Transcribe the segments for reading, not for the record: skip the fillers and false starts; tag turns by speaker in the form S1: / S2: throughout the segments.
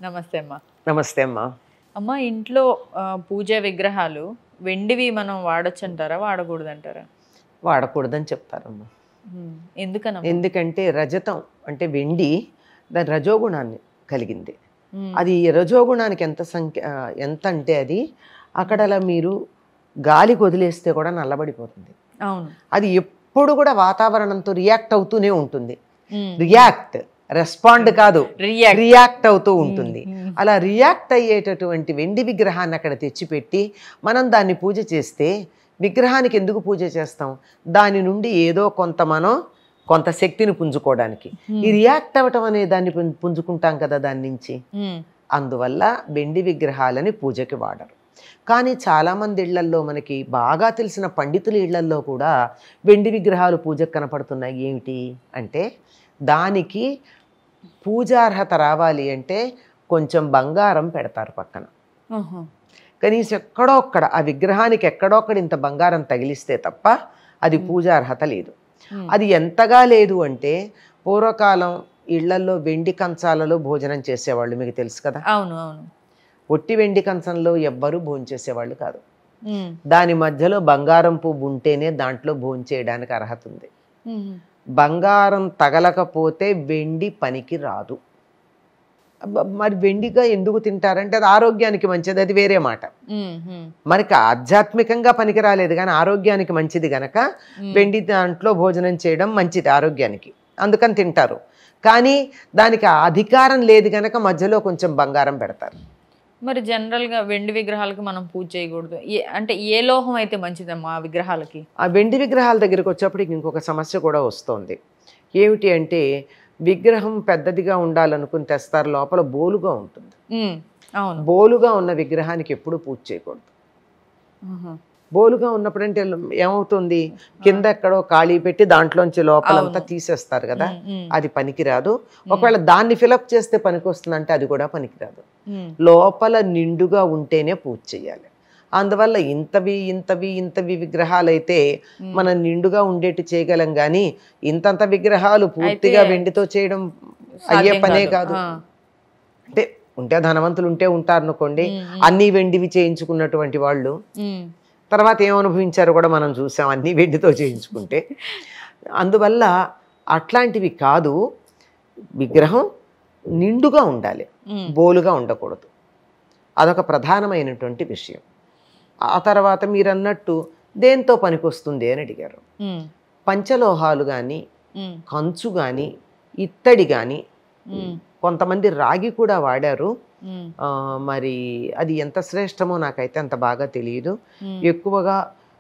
S1: నమస్తే అమ్మా.
S2: నమస్తే అమ్మా.
S1: అమ్మ, ఇంట్లో పూజా విగ్రహాలు వెండివి మనం వాడచ్చు అంటారా, వాడకూడదు అంటారా?
S2: వాడకూడదని చెప్తారమ్మా.
S1: ఎందుకన్నా?
S2: ఎందుకంటే రజతం అంటే వెండి దాని రజోగుణాన్ని కలిగింది. అది రజోగుణానికి ఎంత అంటే అది అక్కడలా మీరు గాలికి వదిలేస్తే కూడా నల్లబడిపోతుంది.
S1: అవును.
S2: అది ఎప్పుడు కూడా వాతావరణంతో రియాక్ట్ అవుతూనే ఉంటుంది. రెస్పాండ్ కాదు, రియాక్ట్ అవుతూ ఉంటుంది. అలా రియాక్ట్ అయ్యేటటువంటి వెండి విగ్రహాన్ని అక్కడ తెచ్చిపెట్టి మనం దాన్ని పూజ చేస్తే, విగ్రహానికి ఎందుకు పూజ చేస్తాం? దాని నుండి ఏదో కొంత శక్తిని పుంజుకోవడానికి. ఈ రియాక్ట్ అవ్వటం అనే దాన్ని పుంజుకుంటాం కదా దాని నుంచి. అందువల్ల వెండి విగ్రహాలని పూజకి వాడరు. కానీ చాలామంది ఇళ్లల్లో, మనకి బాగా తెలిసిన పండితుల ఇళ్లల్లో కూడా వెండి విగ్రహాలు పూజకు కనపడుతున్నాయి. ఏమిటి అంటే, దానికి పూజార్హత రావాలి అంటే కొంచెం బంగారం పెడతారు పక్కన. కనీసం ఎక్కడో ఒక్కడ ఆ విగ్రహానికి ఎక్కడో ఒక్కడ ఇంత బంగారం తగిలిస్తే తప్ప అది పూజార్హత లేదు. అది ఎంతగా లేదు అంటే, పూర్వకాలం ఇళ్లల్లో వెండి కంచాలలో భోజనం చేసేవాళ్ళు, మీకు తెలుసు కదా.
S1: అవును అవును.
S2: ఒట్టి వెండి కంచంలో ఎవ్వరూ భోంచేసేవాళ్ళు కాదు. దాని మధ్యలో బంగారం పువ్వు ఉంటేనే దాంట్లో భోంచేయడానికి అర్హత ఉంది. బంగారం తగలకపోతే వెండి పనికి రాదు. మరి వెండిగా ఎందుకు తింటారంటే అది ఆరోగ్యానికి మంచిది, అది వేరే మాట. మనకి ఆధ్యాత్మికంగా పనికి రాలేదు కానీ ఆరోగ్యానికి మంచిది గనక వెండి దాంట్లో భోజనం చేయడం మంచిది ఆరోగ్యానికి, అందుకని తింటారు. కానీ దానికి అధికారం లేదు గనక మధ్యలో కొంచెం బంగారం పెడతారు.
S1: మరి జనరల్గా వెండి విగ్రహాలకి మనం పూజ చేయకూడదు అంటే ఏ లోహం అయితే మంచిదమ్మా ఆ విగ్రహాలకి?
S2: ఆ వెండి విగ్రహాల దగ్గరికి వచ్చేప్పటికి ఇంకొక సమస్య కూడా వస్తుంది. ఏమిటి అంటే, విగ్రహం పెద్దదిగా ఉండాలనుకుని తెస్తారు, లోపల బోలుగా ఉంటుంది.
S1: అవును.
S2: బోలుగా ఉన్న విగ్రహానికి ఎప్పుడు పూజ చేయకూడదు. బోలుగా ఉన్నప్పుడు అంటే ఏమవుతుంది, కింద ఎక్కడో ఖాళీ పెట్టి దాంట్లోంచి లోపలంతా తీసేస్తారు కదా, అది పనికిరాదు. ఒకవేళ దాన్ని ఫిలప్ చేస్తే పనికి వస్తుందంటే అది కూడా పనికిరాదు. లోపల నిండుగా ఉంటేనే పూజ చేయాలి. అందువల్ల ఇంతవి విగ్రహాలు అయితే మనం నిండుగా ఉండేట్టు చేయగలం, కానీ ఇంతంత విగ్రహాలు పూర్తిగా వెండితో చేయడం అయ్యే పనే కాదు. అంటే ఉంటే ధనవంతులు ఉంటే ఉంటారు అనుకోండి, అన్ని వెండివి చేయించుకున్నటువంటి వాళ్ళు తర్వాత ఏమనుభవించారో కూడా మనం చూసాం, అన్ని వెండితో చేయించుకుంటే. అందువల్ల అట్లాంటివి కాదు, విగ్రహం నిండుగా ఉండాలి, బోలుగా ఉండకూడదు. అదొక ప్రధానమైనటువంటి విషయం. ఆ తర్వాత మీరు అన్నట్టు దేంతో పనికొస్తుంది అని అడిగారు. పంచలోహాలు కానీ, కంచు కానీ, ఇత్తడి కానీ, కొంతమంది రాగి కూడా వాడారు. మరి అది ఎంత శ్రేష్టమో నాకైతే అంత బాగా తెలియదు. ఎక్కువగా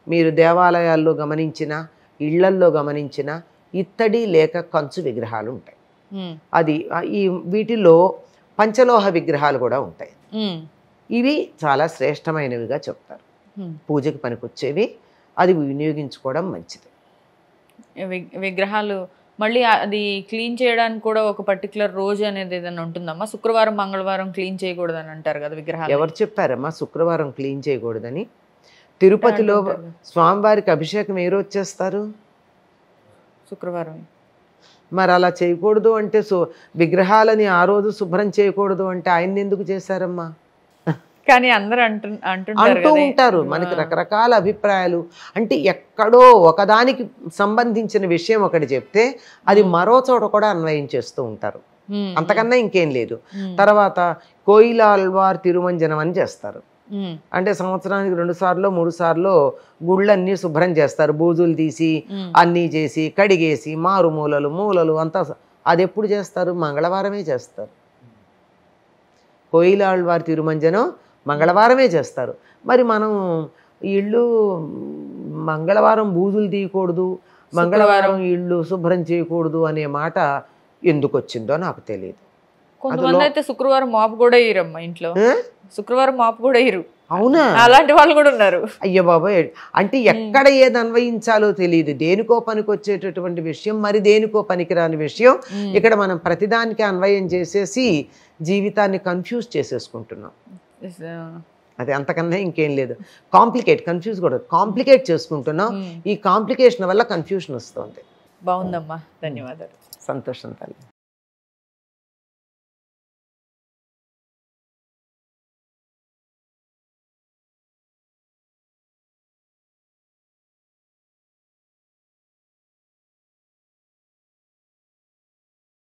S2: మీరు దేవాలయాల్లో గమనించిన, ఇళ్లల్లో గమనించిన ఇత్తడి లేక కంచు విగ్రహాలు ఉంటాయి. అది వీటిలో పంచలోహ విగ్రహాలు కూడా ఉంటాయి. ఇవి చాలా శ్రేష్టమైనవిగా చెప్తారు, పూజకి పనికొచ్చేవి. అది వినియోగించుకోవడం మంచిది.
S1: విగ్రహాలు మళ్ళీ అది క్లీన్ చేయడానికి కూడా ఒక పర్టికులర్ రోజు అనేది ఏదైనా ఉంటుందమ్మా? శుక్రవారం మంగళవారం క్లీన్ చేయకూడదని అంటారు కదా విగ్రహాలు.
S2: ఎవరు చెప్పారమ్మా శుక్రవారం క్లీన్ చేయకూడదని? తిరుపతిలో స్వామివారికి అభిషేకం ఏ రోజు చేస్తారు?
S1: శుక్రవారం.
S2: మరి అలా చేయకూడదు అంటే, విగ్రహాలని ఆ రోజు శుభ్రం చేయకూడదు అంటే ఆయన్ని ఎందుకు చేశారమ్మా?
S1: కానీ అందరూ అంటూ
S2: ఉంటారు. మనకి రకరకాల అభిప్రాయాలు. అంటే ఎక్కడో ఒకదానికి సంబంధించిన విషయం ఒకటి చెప్తే అది మరో చోట కూడా అన్వయం చేస్తూ ఉంటారు, అంతకన్నా ఇంకేం లేదు. తర్వాత కోయిలాల్వార్ తిరుమంజనం అని చేస్తారు. అంటే సంవత్సరానికి 2 సార్లు 3 సార్లు గుళ్ళన్నీ శుభ్రం చేస్తారు, బూజులు తీసి అన్నీ చేసి కడిగేసి మూలలు అంతా. అది ఎప్పుడు చేస్తారు? మంగళవారమే చేస్తారు. కోయిలాల్వార్ తిరుమంజనం మంగళవారమే చేస్తారు. మరి మనం ఇళ్ళు మంగళవారం బూజులు తీయకూడదు, మంగళవారం ఇళ్ళు శుభ్రం చేయకూడదు అనే మాట ఎందుకు వచ్చిందో నాకు తెలియదు.
S1: కొంతమంది అయితే శుక్రవారం మాపు కూడా ఇరమ్మా ఇంట్లో. శుక్రవారం మాపు కూడా ఇరు.
S2: అవునా?
S1: అలాంటి వాళ్ళు కూడా ఉన్నారు.
S2: అయ్యో బాబాయ్, అంటే ఎక్కడ ఏది అన్వయించాలో తెలియదు. దేనికో పనికి వచ్చేటటువంటి విషయం మరి దేనికో పనికిరాని విషయం ఇక్కడ మనం ప్రతిదానికి అన్వయం చేసేసి జీవితాన్ని కన్ఫ్యూజ్ చేసేసుకుంటున్నాం. అది అంతకన్నా ఇంకేం లేదు. కన్ఫ్యూజ్ కూడా కాంప్లికేట్ చేసుకుంటున్నాం. ఈ కాంప్లికేషన్ వల్ల కన్ఫ్యూషన్ వస్తుంది.
S1: బాగుందమ్మా, ధన్యవాదాలు.
S2: సంతోషం తల్లి.